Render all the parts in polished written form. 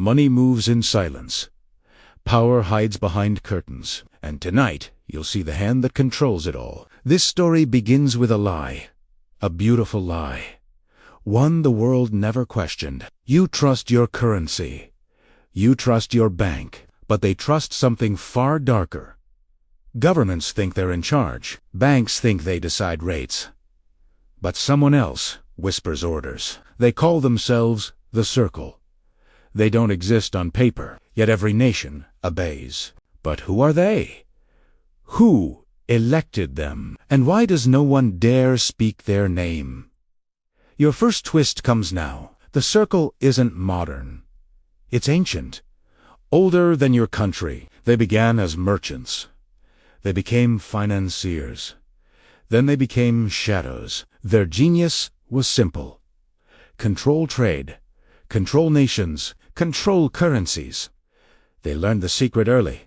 Money moves in silence. Power hides behind curtains. And tonight, you'll see the hand that controls it all. This story begins with a lie. A beautiful lie. One the world never questioned. You trust your currency. You trust your bank. But they trust something far darker. Governments think they're in charge. Banks think they decide rates. But someone else whispers orders. They call themselves the Circle. They don't exist on paper, yet every nation obeys. But who are they? Who elected them? And why does no one dare speak their name? Your first twist comes now. The Circle isn't modern. It's ancient. Older than your country. They began as merchants. They became financiers. Then they became shadows. Their genius was simple. Control trade. Control nations. Control currencies. They learned the secret early.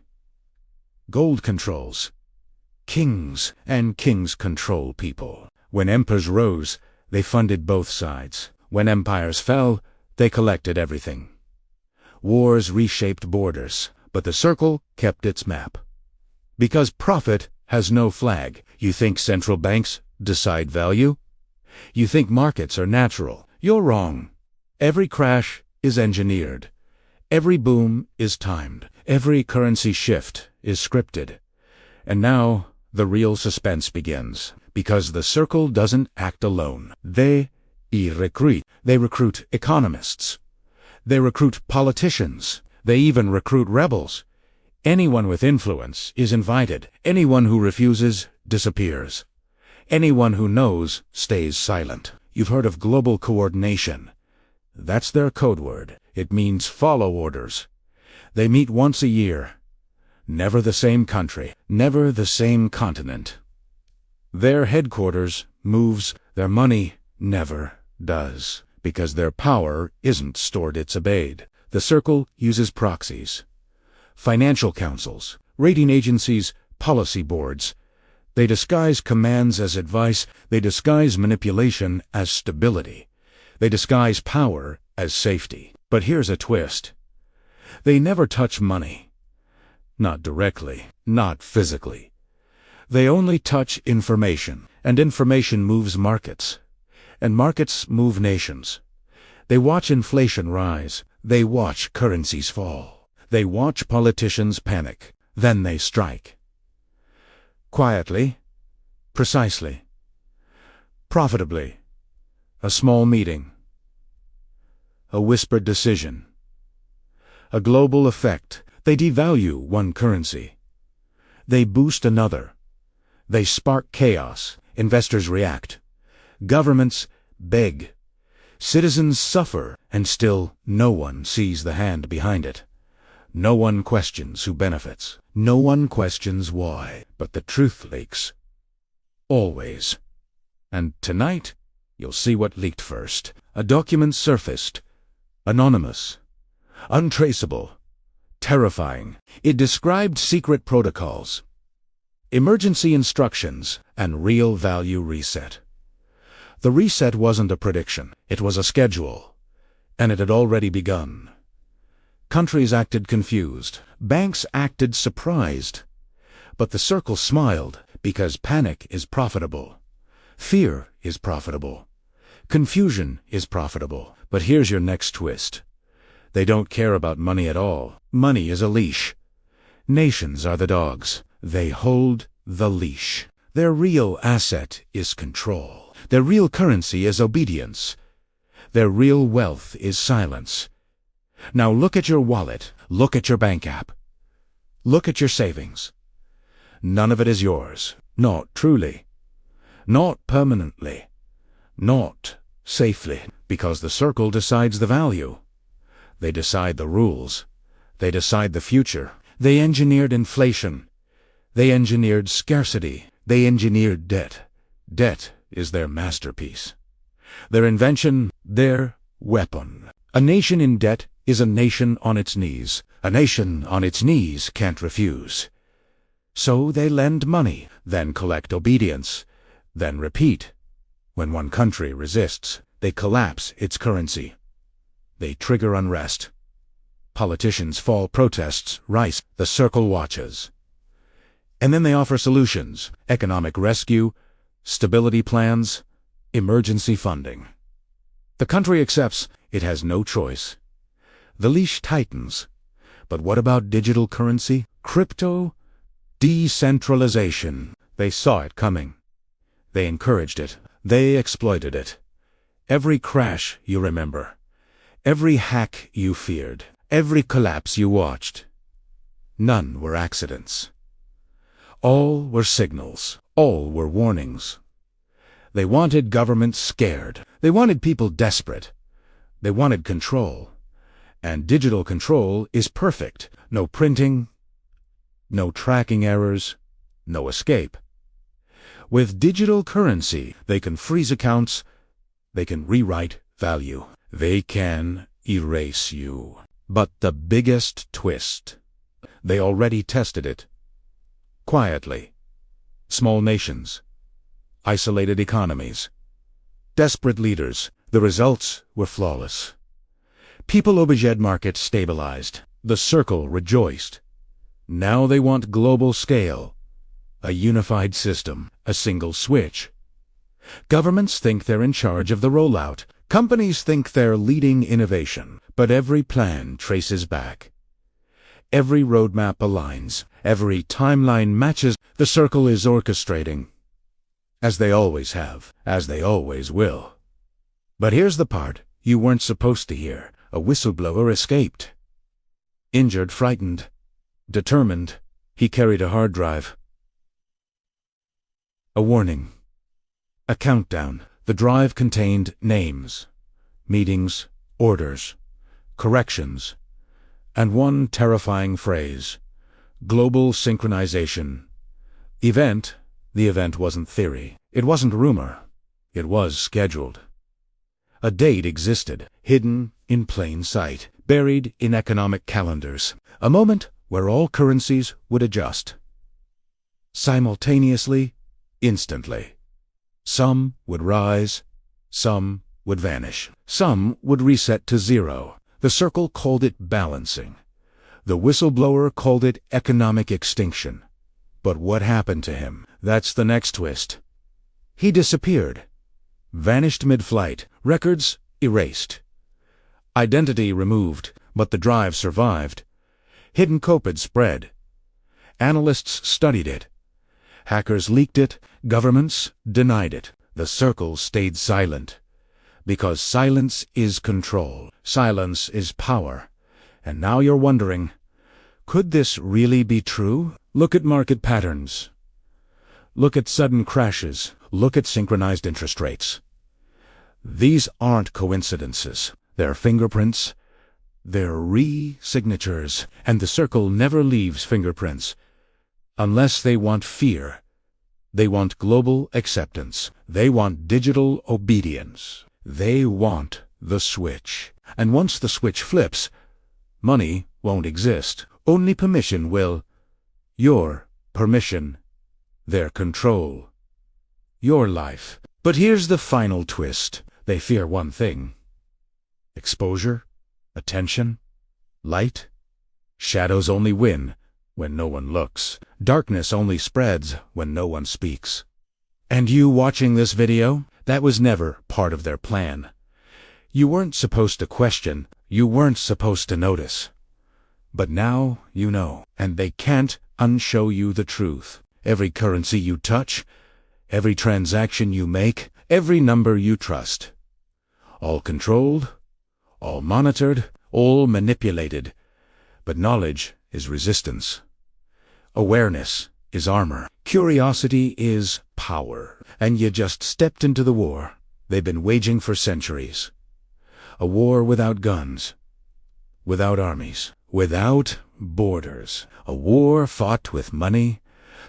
Gold controls. Kings and kings control people. When empires rose, they funded both sides. When empires fell, they collected everything. Wars reshaped borders, but the Circle kept its map. Because profit has no flag, you think central banks decide value? You think markets are natural. You're wrong. Every crash is engineered. Every boom is timed. Every currency shift is scripted. And now the real suspense begins. Because the Circle doesn't act alone. They recruit. They recruit economists. They recruit politicians. They even recruit rebels. Anyone with influence is invited. Anyone who refuses disappears. Anyone who knows stays silent. You've heard of global coordination. That's their code word. It means follow orders. They meet once a year. Never the same country. Never the same continent. Their headquarters moves. Their money never does. Because their power isn't stored, it's obeyed. The Circle uses proxies. Financial councils, rating agencies, policy boards. They disguise commands as advice. They disguise manipulation as stability. They disguise power as safety. But here's a twist. They never touch money. Not directly, not physically. They only touch information, and information moves markets, and markets move nations. They watch inflation rise. They watch currencies fall. They watch politicians panic. Then they strike. Quietly, precisely, profitably. A small meeting. A whispered decision. A global effect. They devalue one currency. They boost another. They spark chaos. Investors react. Governments beg. Citizens suffer, and still no one sees the hand behind it. No one questions who benefits. No one questions why. But the truth leaks. Always. And tonight, you'll see what leaked first. A document surfaced. Anonymous. Untraceable. Terrifying. It described secret protocols, emergency instructions, and real value reset. The reset wasn't a prediction. It was a schedule. And it had already begun. Countries acted confused. Banks acted surprised. But the Circle smiled, because panic is profitable. Fear is profitable. Confusion is profitable. But here's your next twist. They don't care about money at all. Money is a leash. Nations are the dogs. They hold the leash. Their real asset is control. Their real currency is obedience. Their real wealth is silence. Now look at your wallet. Look at your bank app. Look at your savings. None of it is yours. Not truly. Not permanently. Not safely. Because the Circle decides the value. They decide the rules. They decide the future. They engineered inflation. They engineered scarcity. They engineered debt. Debt is their masterpiece. Their invention, their weapon. A nation in debt is a nation on its knees. A nation on its knees can't refuse. So they lend money, then collect obedience, then repeat. When one country resists, they collapse its currency. They trigger unrest. Politicians fall, protests rise. The circle watches. And then they offer solutions: economic rescue, stability plans, emergency funding. The country accepts. It has no choice. The leash tightens. But what about digital currency? Crypto? Decentralization. They saw it coming. They encouraged it. They exploited it. Every crash you remember. Every hack you feared. Every collapse you watched. None were accidents. All were signals. All were warnings. They wanted governments scared. They wanted people desperate. They wanted control. And digital control is perfect. No printing, no tracking errors, no escape. With digital currency, they can freeze accounts, they can rewrite value, they can erase you. But the biggest twist, they already tested it. Quietly. Small nations. Isolated economies. Desperate leaders. The results were flawless. People obliged market stabilized. The circle rejoiced. Now they want global scale. A unified system. A single switch. Governments think they're in charge of the rollout. Companies think they're leading innovation. But every plan traces back. Every roadmap aligns. Every timeline matches. The circle is orchestrating. As they always have. As they always will. But here's the part you weren't supposed to hear. A whistleblower escaped. Injured, frightened, determined, he carried a hard drive. A warning. A countdown. The drive contained names, meetings, orders, corrections, and one terrifying phrase: global synchronization. Event. The event wasn't theory. It wasn't rumor. It was scheduled. A date existed, hidden in plain sight, buried in economic calendars. A moment where all currencies would adjust. Simultaneously, instantly. Some would rise, some would vanish. Some would reset to zero. The circle called it balancing. The whistleblower called it economic extinction. But what happened to him? That's the next twist. He disappeared. Vanished mid-flight. Records erased. Identity removed, but the drive survived. Hidden code had spread. Analysts studied it. Hackers leaked it. Governments denied it. The circle stayed silent. Because silence is control. Silence is power. And now you're wondering, could this really be true? Look at market patterns. Look at sudden crashes. Look at synchronized interest rates. These aren't coincidences. They're fingerprints. They're re-signatures. And the circle never leaves fingerprints. Unless they want fear. They want global acceptance. They want digital obedience. They want the switch. And once the switch flips, money won't exist. Only permission will. Your permission. Their control. Your life. But here's the final twist. They fear one thing. Exposure, attention, light. Shadows only win when no one looks. Darkness only spreads when no one speaks. And you watching this video, that was never part of their plan. You weren't supposed to question. You weren't supposed to notice. But now you know, and they can't unshow you the truth. Every currency you touch, every transaction you make, every number you trust. All controlled, all monitored, all manipulated. But knowledge is resistance. Awareness is armor. Curiosity is power. And you just stepped into the war they've been waging for centuries. A war without guns, without armies, without borders. A war fought with money,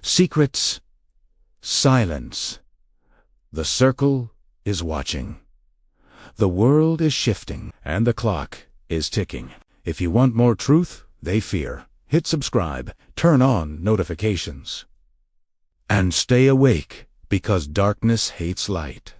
secrets, silence. The circle is watching. The world is shifting, and the clock is ticking. If you want more truth they fear, hit subscribe, turn on notifications. And stay awake, because darkness hates light.